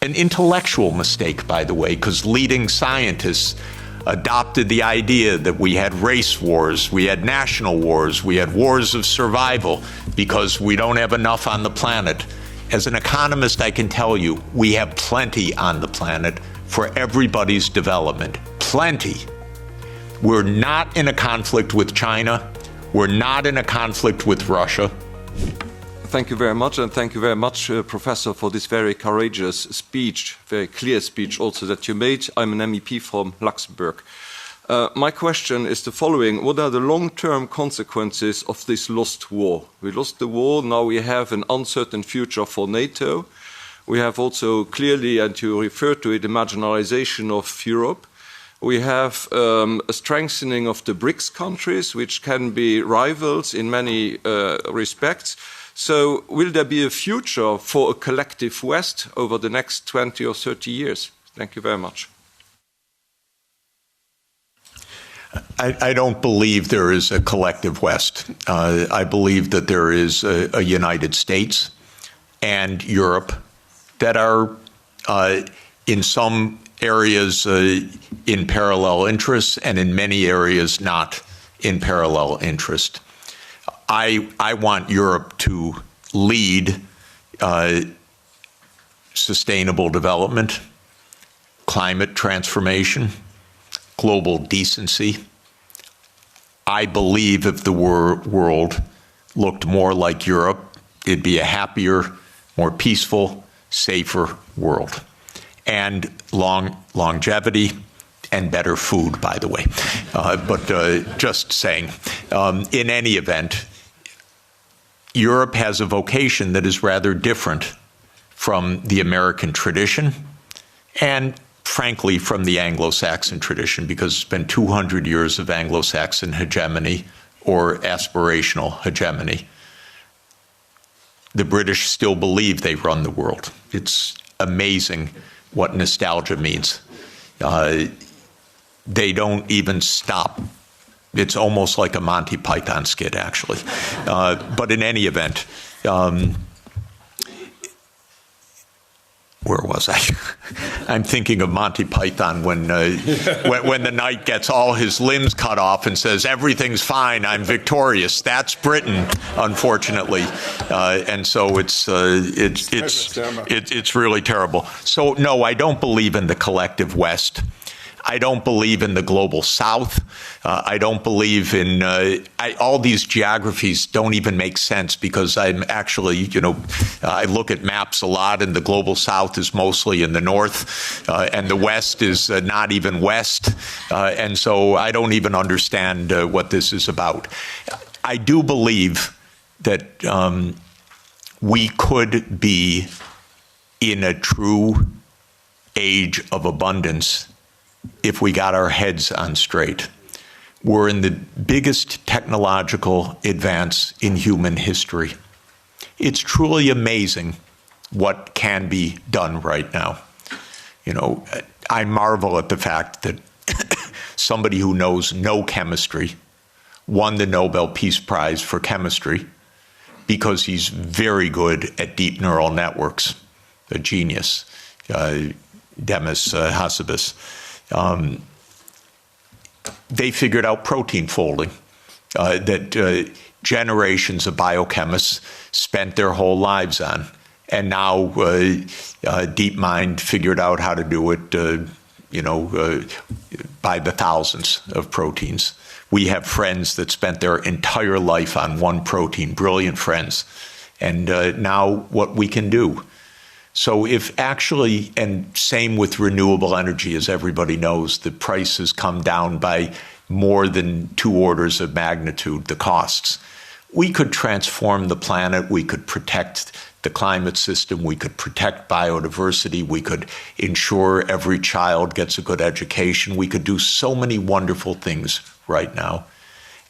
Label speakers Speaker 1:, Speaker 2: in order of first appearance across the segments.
Speaker 1: an intellectual mistake, by the way, because leading scientists adopted the idea that we had race wars, we had national wars, we had wars of survival because we don't have enough on the planet. As an economist, I can tell you, we have plenty on the planet for everybody's development. Plenty. We're not in a conflict with China. We're not in a conflict with Russia.
Speaker 2: Thank you very much, and thank you very much, Professor, for this very courageous speech, very clear speech also that you made. I'm an MEP from Luxembourg. My question is the following. What are the long-term consequences of this lost war? We lost the war, now we have an uncertain future for NATO. We have also clearly, and you refer to it, the marginalization of Europe. We have a strengthening of the BRICS countries, which can be rivals in many respects. So will there be a future for a collective West over the next 20 or 30 years? Thank you very much.
Speaker 1: I don't believe there is a collective West. I believe that there is a United States and Europe that are in some areas in parallel interests and in many areas not in parallel interest. I want Europe to lead sustainable development, climate transformation, global decency. I believe if the world looked more like Europe, it'd be a happier, more peaceful, safer world. And longevity and better food, by the way. But just saying, in any event, Europe has a vocation that is rather different from the American tradition and, frankly, from the Anglo-Saxon tradition, because it's been 200 years of Anglo-Saxon hegemony or aspirational hegemony. The British still believe they run the world. It's amazing what nostalgia means. They don't even stop. It's almost like a Monty Python skit, actually. But in any event, where was I? I'm thinking of Monty Python when the knight gets all his limbs cut off and says, "Everything's fine, I'm victorious." That's Britain, unfortunately, and so it's really terrible. So no, I don't believe in the collective West. I don't believe in the global South. I don't believe in all these geographies don't even make sense because I'm actually, I look at maps a lot and the global South is mostly in the North and the West is not even West. And so I don't even understand what this is about. I do believe that we could be in a true age of abundance if we got our heads on straight. We're in the biggest technological advance in human history. It's truly amazing what can be done right now. I marvel at the fact that somebody who knows no chemistry won the Nobel Peace Prize for chemistry because he's very good at deep neural networks, a genius, Demis Hassabis. They figured out protein folding that generations of biochemists spent their whole lives on. And now DeepMind figured out how to do it, by the thousands of proteins. We have friends that spent their entire life on one protein, brilliant friends. And now what we can do. So if actually, and same with renewable energy, as everybody knows, the price has come down by more than 2 orders of magnitude, the costs. We could transform the planet, we could protect the climate system, we could protect biodiversity, we could ensure every child gets a good education, we could do so many wonderful things right now.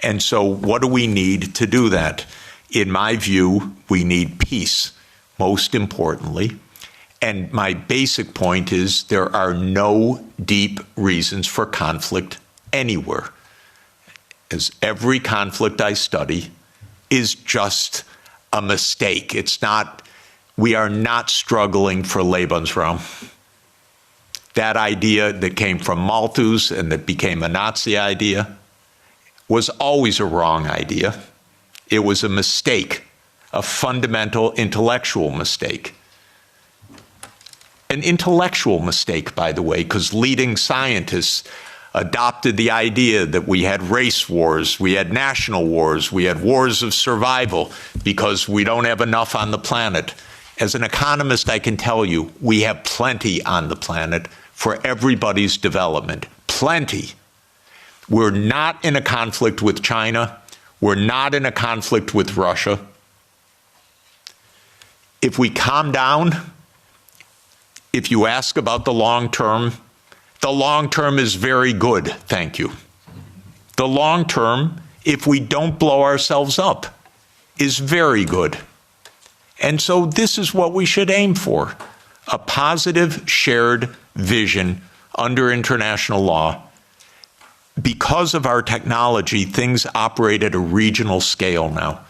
Speaker 1: And so what do we need to do that? In my view, we need peace, most importantly. And my basic point is there are no deep reasons for conflict anywhere. As every conflict I study is just a mistake. It's not we are not struggling for Lebensraum. That idea that came from Malthus and that became a Nazi idea was always a wrong idea. It was a mistake, a fundamental intellectual mistake. An intellectual mistake, by the way, because leading scientists adopted the idea that we had race wars, we had national wars, we had wars of survival because we don't have enough on the planet. As an economist, I can tell you, we have plenty on the planet for everybody's development. Plenty. We're not in a conflict with China. We're not in a conflict with Russia. If we calm down, if you ask about the long term is very good, thank you. The long term, if we don't blow ourselves up, is very good. And so this is what we should aim for, a positive shared vision under international law. Because of our technology, things operate at a regional scale now.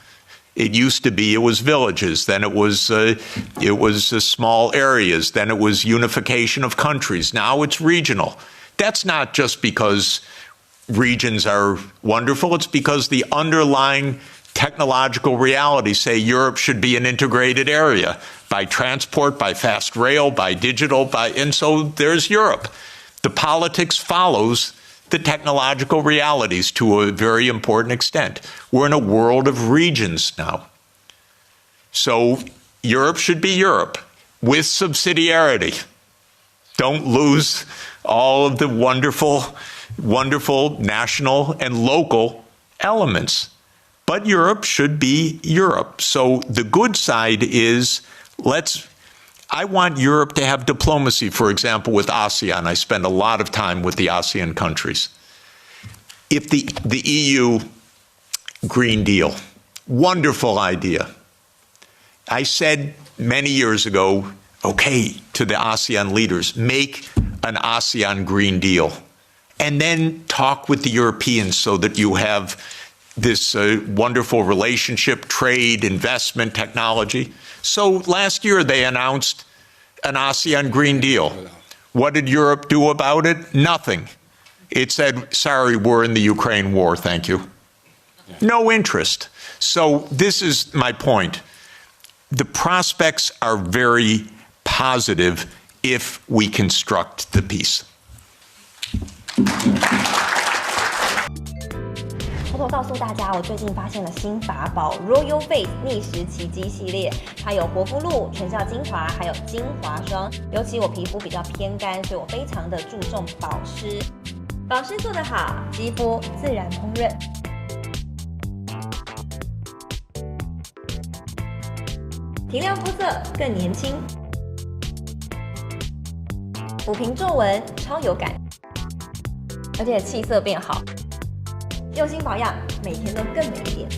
Speaker 1: It used to be it was villages, then it was small areas, then it was unification of countries. Now it's regional. That's not just because regions are wonderful, it's because the underlying technological realities say Europe should be an integrated area by transport, by fast rail, by digital, and so there's Europe. The politics follows the technological realities to a very important extent. We're in a world of regions now. So Europe should be Europe with subsidiarity. Don't lose all of the wonderful, wonderful national and local elements. But Europe should be Europe. So the good side is I want Europe to have diplomacy, for example, with ASEAN. I spend a lot of time with the ASEAN countries. If the EU Green Deal, wonderful idea. I said many years ago, okay, to the ASEAN leaders, make an ASEAN Green Deal, and then talk with the Europeans so that you have this wonderful relationship, trade, investment, technology. So last year they announced an ASEAN Green Deal. What did Europe do about it? Nothing. It said, sorry, we're in the Ukraine war, thank you. No interest. So this is my point. The prospects are very positive if we construct the peace.
Speaker 3: 偷偷告诉大家，我最近发现了新法宝 Royal Face 逆时奇迹系列，它有活肤露、全效精华，还有精华霜。尤其我皮肤比较偏干，所以我非常的注重保湿。保湿做得好，肌肤自然烹饪。提亮肤色更年轻，抚平皱纹超有感，而且气色变好。用心保养，每天都更美一点。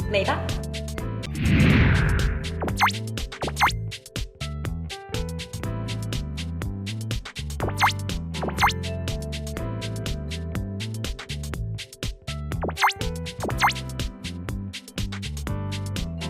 Speaker 3: 美吧。